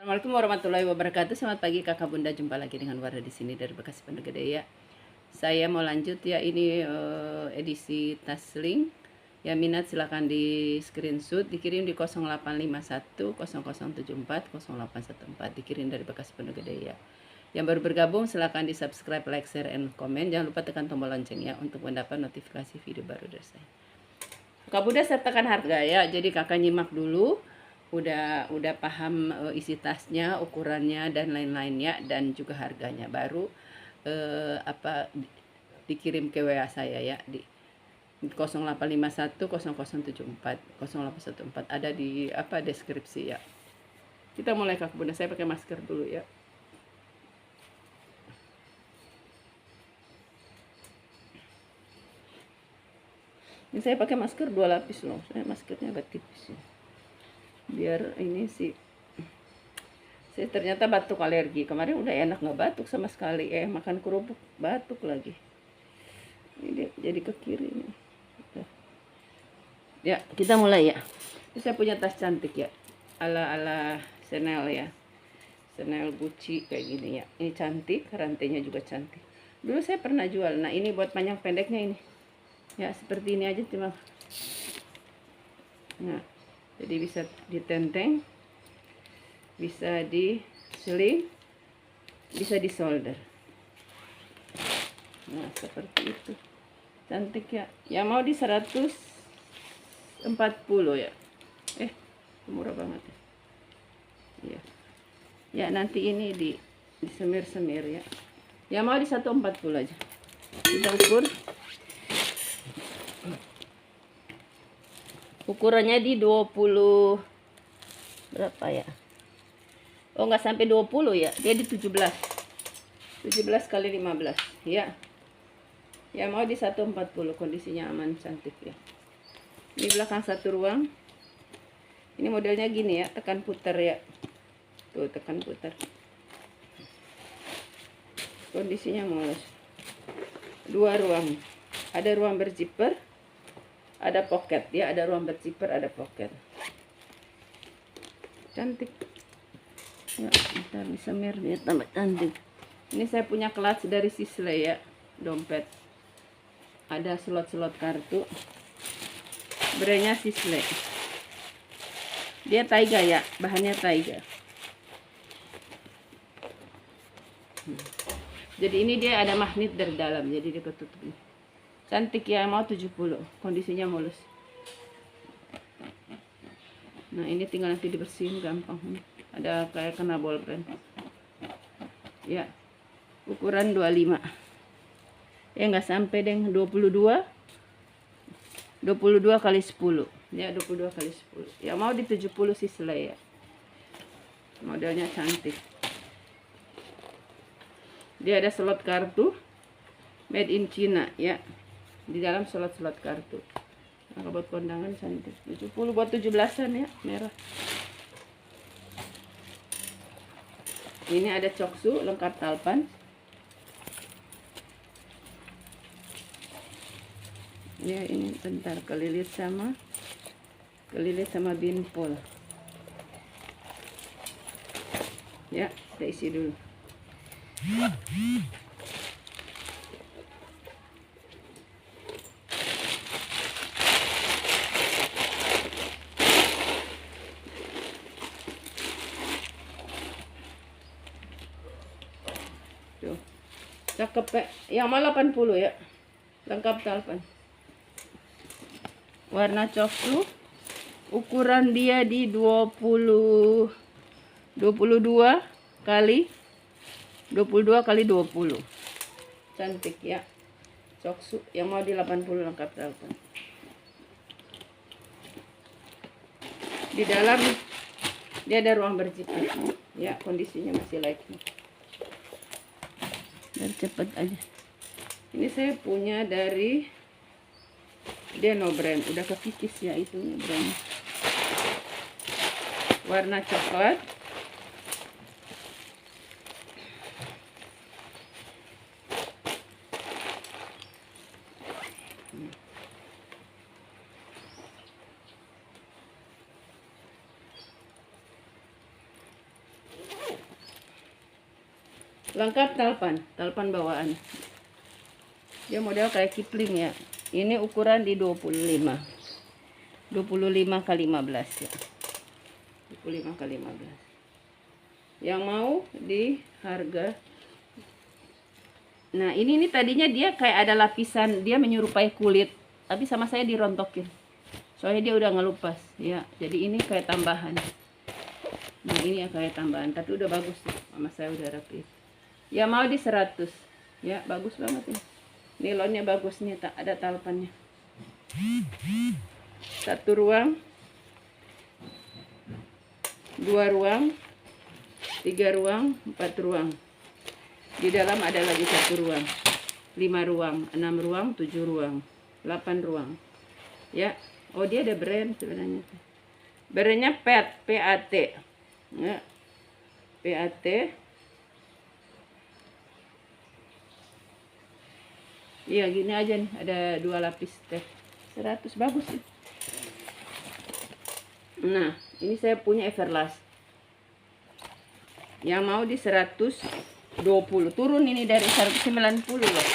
Assalamualaikum warahmatullahi wabarakatuh. Selamat pagi kakak bunda, jumpa lagi dengan Wardah di sini dari Bekasi Pondok Gede ya. Saya mau lanjut ya, ini edisi tasling. Ya minat silahkan di screenshot, dikirim di 0851 0074 0814, dikirim dari Bekasi Pondok Gede ya. Yang baru bergabung silahkan di subscribe, like, share, and comment. Jangan lupa tekan tombol lonceng ya untuk mendapat notifikasi video baru dari saya. Kakak bunda saya tekan harga ya, jadi kakak nyimak dulu. Udah paham isi tasnya, ukurannya dan lain-lainnya, dan juga harganya, baru dikirim ke WA saya ya di 0851 0074 0814, ada di deskripsi ya. Kita mulai kakak bunda. Saya pakai masker dulu ya. Ini saya pakai masker 2 lapis loh, saya maskernya agak tipis ya, biar ini sih. Saya ternyata batuk alergi. Kemarin udah enak, nggak batuk sama sekali, makan kerupuk batuk lagi. Ini jadi ke kiri nih. Ya kita mulai ya. Ini saya punya tas cantik ya, ala Chanel ya, Chanel Gucci kayak gini ya. Ini cantik, rantainya juga cantik. Dulu saya pernah jual. Nah ini buat panjang pendeknya ini ya, seperti ini aja cuma. Nah jadi bisa ditenteng, bisa di seling, bisa di solder. Nah seperti itu, cantik ya. Yang mau di 140 ya, murah banget ya. Iya ya, nanti ini disemir-semir ya. Yang mau di 140 aja. Kita ukur, ukurannya di 20 berapa ya, oh nggak sampai 20 ya, dia di 17 kali 15 ya. Ya mau di 140, kondisinya aman, cantik ya. Ini belakang satu ruang. Ini modelnya gini ya, tekan putar ya, tuh tekan putar, kondisinya mulus. 2 ruang, ada ruang berzipper, ada pocket ya, ada ruang berzipper, ada pocket, cantik ya. Ntar bisa dia tambah cantik. Ini saya punya clutch dari Sisley ya, dompet, ada slot-slot kartu, brandnya Sisley, dia Taiga ya, bahannya Taiga. Jadi ini dia ada magnet dari dalam, jadi dia ketutup nih. Cantik ya, mau 70, kondisinya mulus. Nah ini tinggal nanti dibersihin, gampang. Ada kayak kena bolpen ya. Ukuran 25 ya, nggak sampai deh, 22 kali 10 ya, 22 kali 10 ya. Mau di 70 Sisley ya, modelnya cantik. Dia ada slot kartu, made in China ya, di dalam slot kartu. Nah, buat kondangan cantik. 70 buat 17-an ya, merah. Ini ada coksu lengkap talpan. Ya ini bentar, kelilit sama binpol. Ya, kita isi dulu. Tuh. Cakep ya. Yang mau 80 ya. Lengkap talpan. Warna coklat. Ukuran dia di 22 kali 20. Cantik ya. Coksu yang mau di 80, lengkap talpan. Di dalam dia ada ruang berzipper ya, kondisinya masih light. Dan cepet aja. Ini saya punya dari Deno brand, udah kekikis ya itu brand. Warna coklat. Lengkap talpan bawaan. Dia model kayak Kipling ya. Ini ukuran di 25 kali 15 ya. 25 kali 15. Yang mau di harga. Nah, ini tadinya dia kayak ada lapisan, dia menyerupai kulit, tapi sama saya dirontokin. Soalnya dia udah ngelupas ya. Jadi ini kayak tambahan. Nah, ini ya kayak tambahan, tapi udah bagus sih. Mama saya udah rapi. Ya mau di 100. Ya, bagus banget ini. Nilonnya bagus nih, tak ada talpannya. 1 ruang, 2 ruang, 3 ruang, 4 ruang. Di dalam ada lagi 1 ruang, 5 ruang, 6 ruang, 7 ruang, 8 ruang. Ya, oh dia ada brand sebenarnya. Brandnya PAT. Ya, PAT. Iya gini aja nih, ada 2 lapis teh. 100 bagus sih. Nah, ini saya punya Everlast. Yang mau di 120. Turun ini dari 190 loh.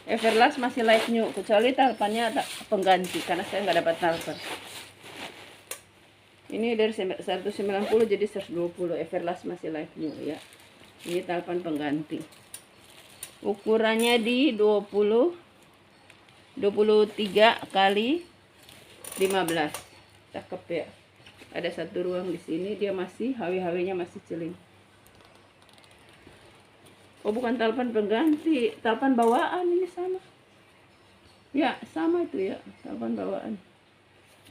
Everlast masih like new, kecuali talpannya pengganti karena saya nggak dapat talpan. Ini dari 190 jadi 120. Everlast masih like new ya. Ini talpan pengganti. Ukurannya di 23 kali 15. Cakep ya. Ada 1 ruang di sini, dia masih HW-HW-nya masih celing. Oh, bukan talpan pengganti, talpan bawaan ini sama. Ya, sama itu ya, talpan bawaan.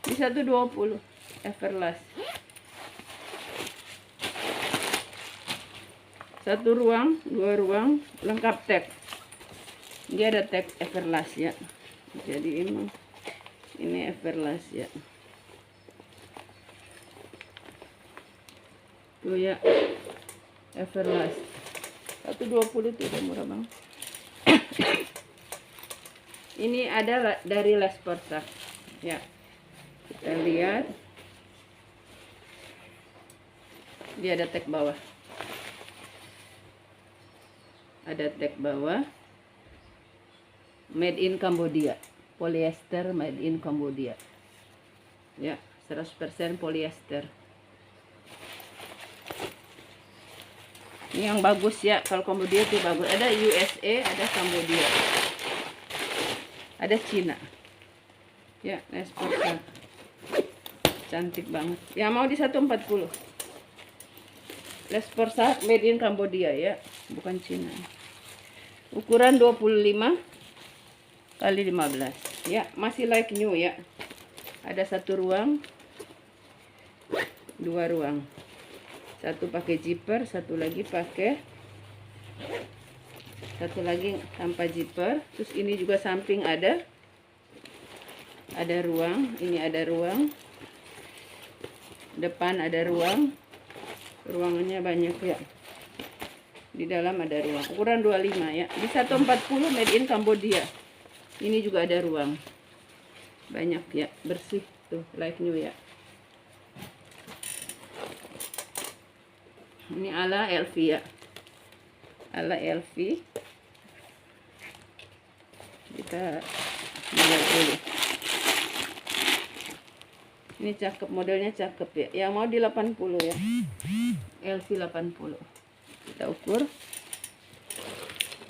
Di 120 Everlast. 1 ruang, 2 ruang, lengkap tag. Dia ada tag Everlast ya. Jadi ini Everlast ya. Tuh ya, Everlast. 120 tuh udah murah banget. Ini ada dari Les Portak ya. Kita lihat. Dia ada tag bawah. Ada tag bawah. Made in Cambodia. Polyester made in Cambodia. Ya, 100% polyester. Ini yang bagus ya, kalau Cambodia itu bagus. Ada USA, ada Cambodia. Ada Cina. Ya, Les Portak. Cantik banget. Yang mau di 140. Les Portak made in Cambodia ya, bukan Cina. Ukuran 25 kali 15. Ya, masih like new ya. Ada 1 ruang, 2 ruang. 1 pakai zipper, 1 lagi pakai, 1 lagi tanpa zipper. Terus ini juga samping ada ruang, ini ada ruang, depan ada ruang, ruangannya banyak ya. Di dalam ada ruang. Ukuran 25 ya. Di 140 made in Cambodia. Ini juga ada ruang. Banyak ya, bersih tuh, like new ya. Ini ala LV ya. Ala LV. Kita lihat dulu. Ini cakep, modelnya cakep ya. Yang mau di 80 ya. LV 80. Kita ukur.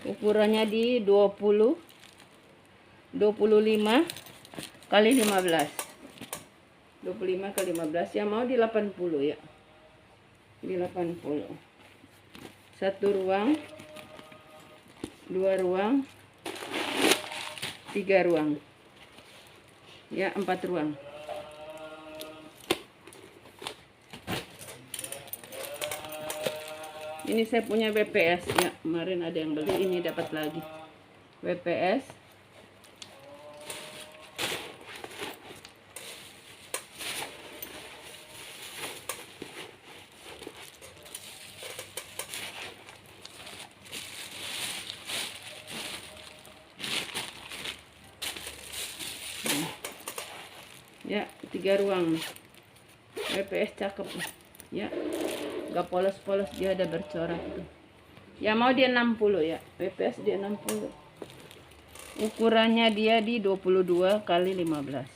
Ukurannya di 25 kali 15. 25 kali 15. Yang mau di 80 ya. Di 80. 1 ruang, 2 ruang, 3 ruang. Ya, 4 ruang. Ini saya punya WPS ya, kemarin ada yang beli, ini dapat lagi WPS. Ya, 3 ruang. WPS cakep ya. Gak polos-polos, dia ada bercorak tuh. Ya mau dia 60 ya, WPS dia 60. Ukurannya dia di 22 kali 15.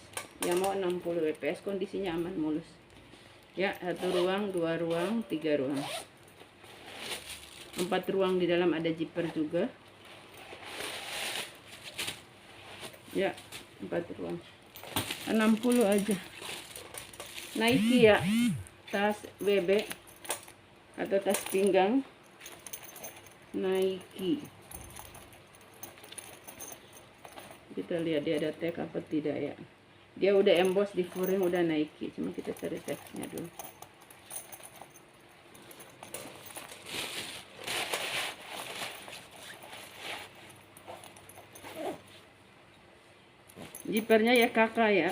Ya mau 60 WPS, kondisinya aman, mulus. Ya, 1 ruang, 2 ruang, 3 ruang. 4 ruang, di dalam ada zipper juga. Ya, 4 ruang. 60 aja. Nike ya, tas BB atau tas pinggang Nike. Kita lihat dia ada tag apa tidak ya. Dia udah emboss di furing, udah Nike. Cuma kita cari tagnya dulu. Zippernya ya kakak ya.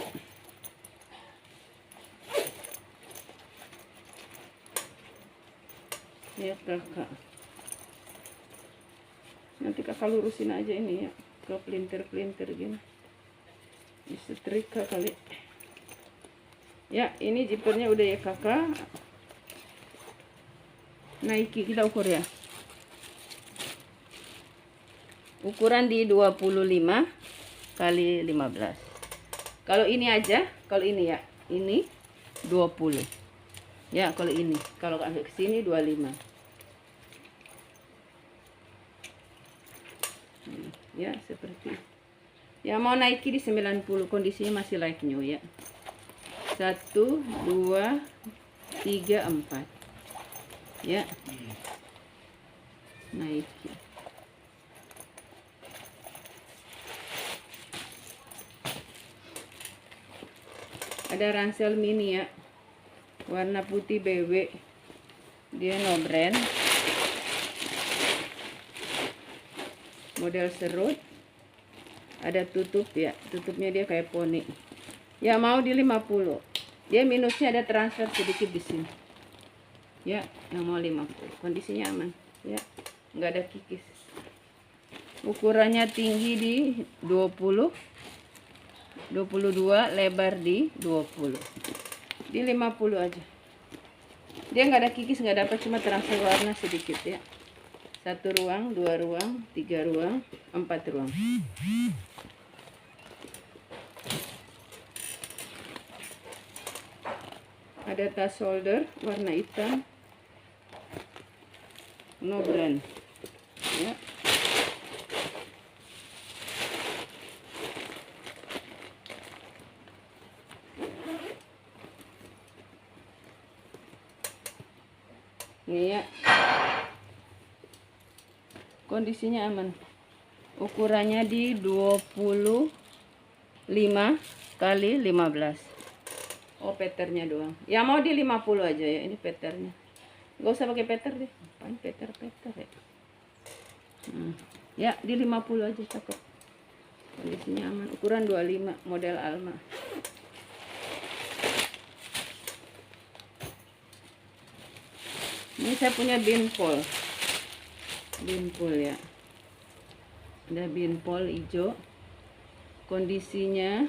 Ya kakak. Nanti kakak lurusin aja ini ya ke pelintir-pelintir gini. Disetrika kali. Ya, ini zippernya udah ya kakak. Nike kita ukur ya. Ukuran di 25 kali 15. Kalau ini aja, kalau ini ya, ini 20. Ya, kalau ini, kalau ke sini 25. Ya, seperti ya mau Nike di 90, kondisinya masih like new ya. 1 2 3 4. Ya. Nike. Ada ransel mini ya, warna putih BW, dia no brand, model serut, ada tutup ya, tutupnya dia kayak poni ya, mau di 50. Dia minusnya ada transfer sedikit di sini ya, yang mau 50. Kondisinya aman ya, nggak ada kikis. Ukurannya tinggi di 20, 22, lebar di 20. Di 50 aja. Dia nggak ada kikis, nggak ada apa, cuma transfer warna sedikit ya. 1 ruang, 2 ruang, 3 ruang, 4 ruang. Ada tas shoulder warna hitam, no brand ya. Ini ya, kondisinya aman. Ukurannya di 25 kali 15. Oh, peternya doang. Ya mau di 50 aja ya, ini peternya. Gak usah pakai peter deh. Apaan peter ya. Ya, di 50 aja cakep. Kondisinya aman. Ukuran 25, model Alma. Ini saya punya binpol. Binpol ya. Ada binpol hijau. Kondisinya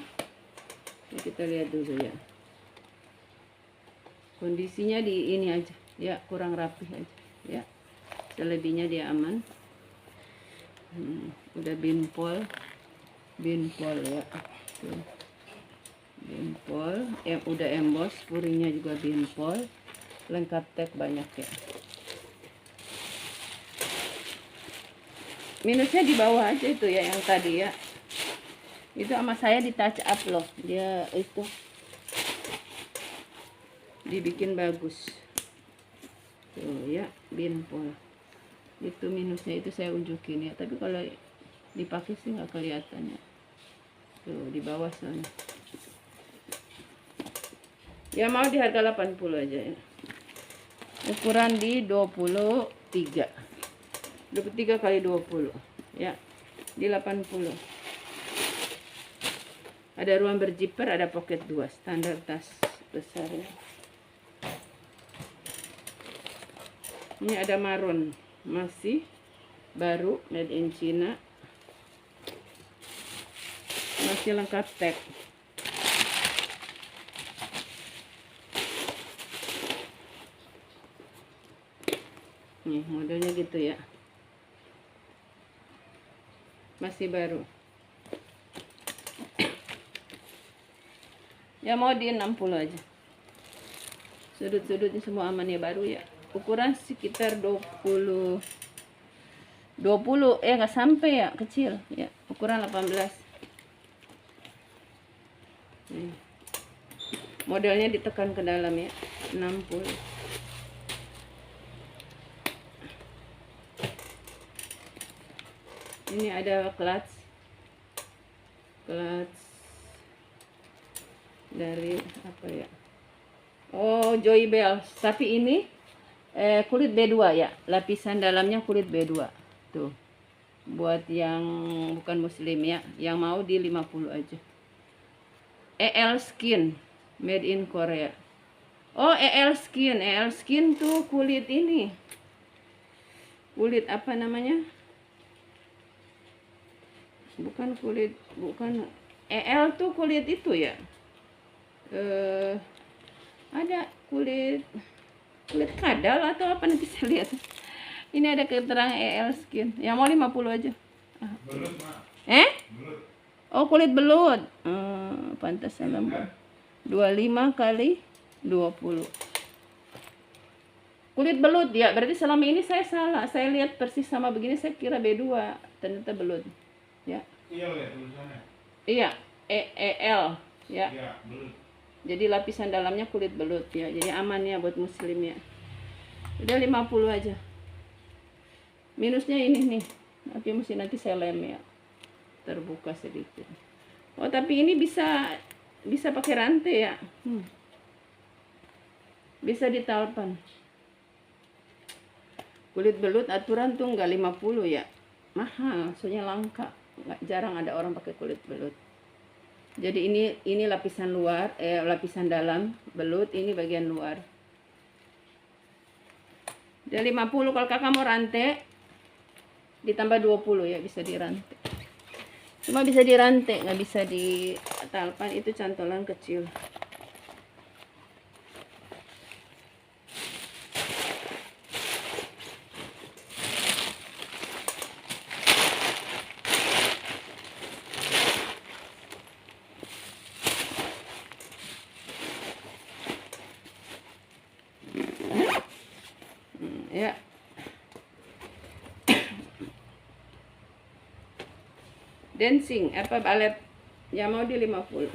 kita lihat dulu ya. Kondisinya di ini aja ya, kurang rapi aja ya. Selebihnya dia aman. Udah binpol ya. Tuh. Binpol udah emboss, puringnya juga binpol, lengkap tag banyak ya. Minusnya di bawah aja itu ya, yang tadi ya. Itu sama saya di touch up loh, dia itu dibikin bagus tuh ya, binpol. Itu minusnya, itu saya unjukin ya, tapi kalau dipakai sih nggak kelihatan ya. Tuh di bawah sana ya, mau di harga 80 aja ya. Ukuran di 23 kali 20 ya, di 80. Ada ruang berzipper, ada pocket 2, standar tas besar ya. Ini ada marun, masih baru, made in China, masih lengkap tag. Nih modelnya gitu ya. masih baru. Ya mau di 60 aja. Sudut-sudutnya semua aman ya, baru ya. Ukuran sekitar 20 nggak sampai ya, kecil ya. Ukuran 18. Nih. Modelnya ditekan ke dalam ya. 60. Ini ada clutch dari apa ya? Oh, Joy Bell. Tapi ini kulit B2 ya. Lapisan dalamnya kulit B2. Tuh. Buat yang bukan muslim ya, yang mau di 50 aja. EL Skin, made in Korea. Oh, EL Skin tuh kulit ini. Kulit apa namanya? Bukan EL tuh kulit itu ya. Ada kulit kadal atau apa, nanti saya lihat. Ini ada keterangan EL Skin. Yang mau 50 aja. Belut, Mak. Belut. Oh, kulit belut. Pantasnya lembab. 25 kali 20. Kulit belut ya. Berarti selama ini saya salah. Saya lihat persis sama begini, saya kira B2. Ternyata belut. Ya. Iya, lihat tulisannya. Iya, EL ya. Iya, belut. Jadi lapisan dalamnya kulit belut ya. Jadi aman ya buat muslim ya. Udah 50 aja. Minusnya ini nih. Tapi mesti nanti saya lem ya. Terbuka sedikit. Oh, tapi ini bisa pakai rantai ya. Bisa ditalpan. Kulit belut aturan tuh enggak 50 ya. Mahal, soalnya langka. Nggak, jarang ada orang pakai kulit belut. Jadi ini lapisan luar, lapisan dalam belut, ini bagian luar. Jadi 50 kalau kakak mau rantai ditambah 20 ya, bisa dirantai. Cuma bisa dirantai, nggak bisa ditalpan, itu cantolan kecil. Ya. Dancing apa balet yang mau di 50.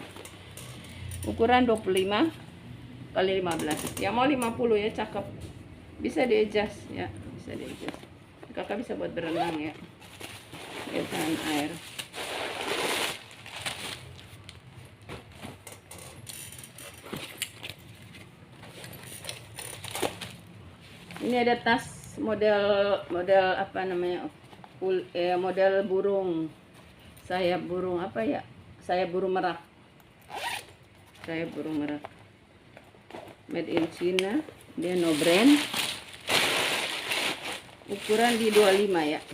Ukuran 25 kali 15. Yang mau 50 ya, cakep. Bisa di-adjust ya, bisa di-adjust. Kakak bisa buat berenang ya. Dia tahan air. Ini ada tas model apa namanya? Model burung. Sayap burung apa ya? Sayap burung merak. Sayap burung merak. Made in China. Dia no brand. Ukuran di 25 ya.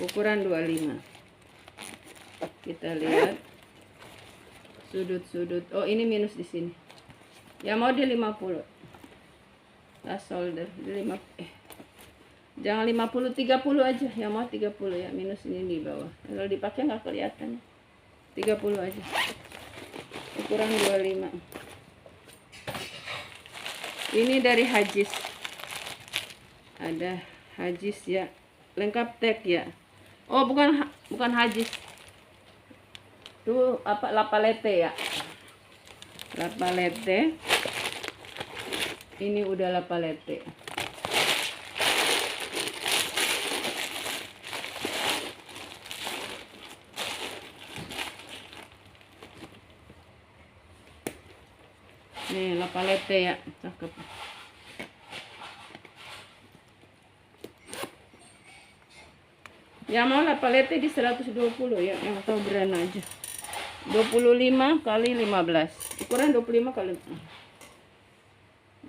Ukuran 25. Kita lihat sudut-sudut. Oh, ini minus di sini. Ya mau di 50. Last shoulder di 5. Jangan 50, 30 aja. Ya mau 30 ya. Minus ini di bawah. Kalau dipakai nggak kelihatan. 30 aja. Ukuran 25. Ini dari Hagis. Ada Hagis ya. Lengkap tag ya. Oh, bukan Hagis. Itu apa, Lapalete ya. Lapalete. Ini udah Lapalete. Nih, Lapalete ya, cakep. Ya mau Lapalete di 120 ya, yang tahu brand aja. 25 kali 15. Ukuran 25 kali.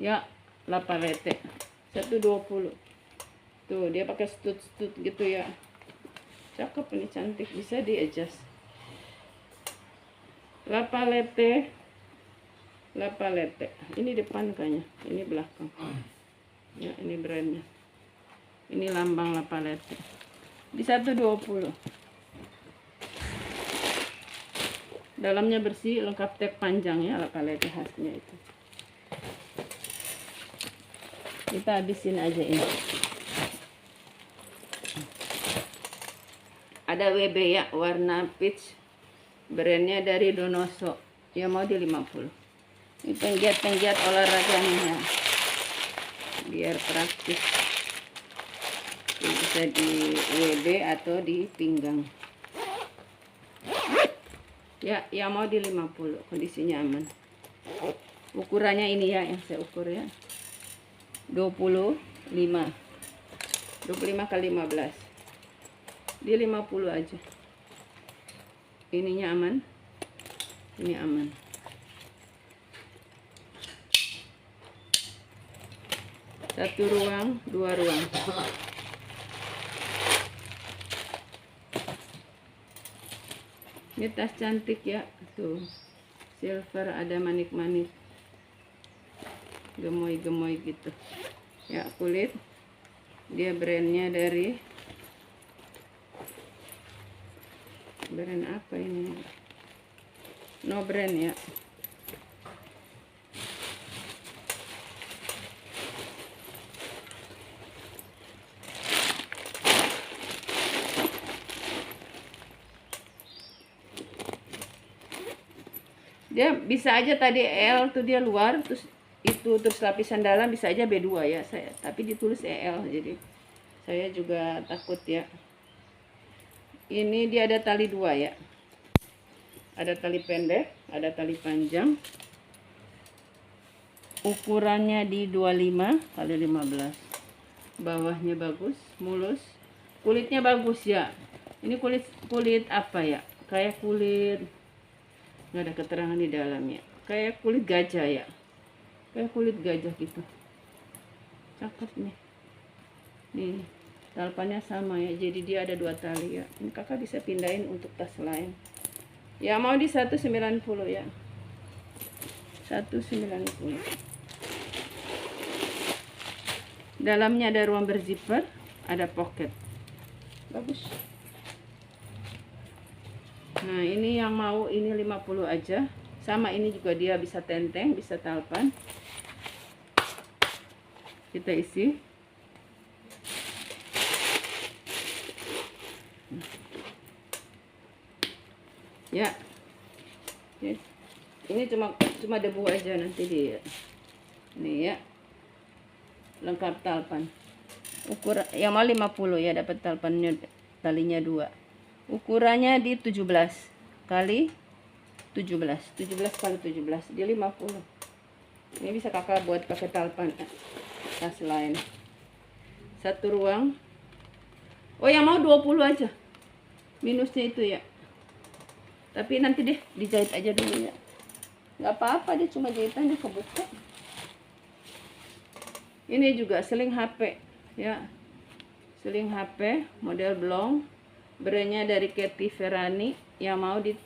Ya, Lapalete. 120. Tuh, dia pakai stud-stud gitu ya. Cakep ini, cantik, bisa di-adjust. Lapalete. Ini depan kayaknya, ini belakang. Ya, ini brandnya. Ini lambang La Palette. Di 120. Dalamnya bersih, lengkap tag panjang ya, La Palette khasnya itu. Kita habisin aja ini. Ada WB ya, warna peach. Brandnya dari Donoso. Ya mau di 50. Ini penggiat-penggiat olahraganya ya. Biar praktis. Ini bisa di WB atau di pinggang. Ya, yang mau di 50. Kondisinya aman. Ukurannya ini ya yang saya ukur ya. 25 kali 15. Di 50 aja. Ininya aman. Ini aman. Satu ruang, 2 ruang. Ini tas cantik ya. Tuh. Silver, ada manik-manik. Gemoy-gemoy gitu. Ya, kulit. Dia brandnya dari brand apa ini? No brand ya. Dia bisa aja tadi L tuh dia luar, terus itu terus lapisan dalam bisa aja B2 ya saya, tapi ditulis EL, jadi saya juga takut ya. Ini dia ada tali 2 ya. Ada tali pendek, ada tali panjang. Ukurannya di 25 kali 15. Bawahnya bagus, mulus. Kulitnya bagus ya. Ini kulit apa ya? Kayak kulit, nggak ada keterangan di dalamnya. Kayak kulit gajah ya. Kayak kulit gajah gitu. Cakep nih. Nih, talpannya sama ya. Jadi dia ada 2 tali ya. Ini kakak bisa pindahin untuk tas lain. Ya mau di 190 ya. 190. Dalamnya ada ruang berzipper, ada pocket. Bagus. Nah, ini yang mau ini 50 aja. Sama ini juga dia bisa tenteng, bisa talpan. Kita isi. Ya. Ini cuma debu aja nanti dia. Nih ya. Lengkap talpan. Ukuran yang mau 50 ya, dapat talpannya, talinya 2. Ukurannya di 17 kali 17 kali 17 di 50. Ini bisa kakak buat pakai talpan tas lain. 1 ruang. Oh, yang mau 20 aja. Minusnya itu ya. Tapi nanti deh dijahit aja dulu ya. Nggak apa-apa, dia cuma jahitannya kebuka. Ini juga seling HP ya. Seling HP model blong. Brandnya dari Katy Ferrani, yang mau di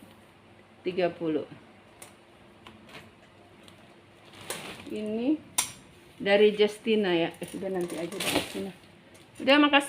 30. Ini dari Justina ya. Sudah nanti aja dari Justina. Udah, makasih.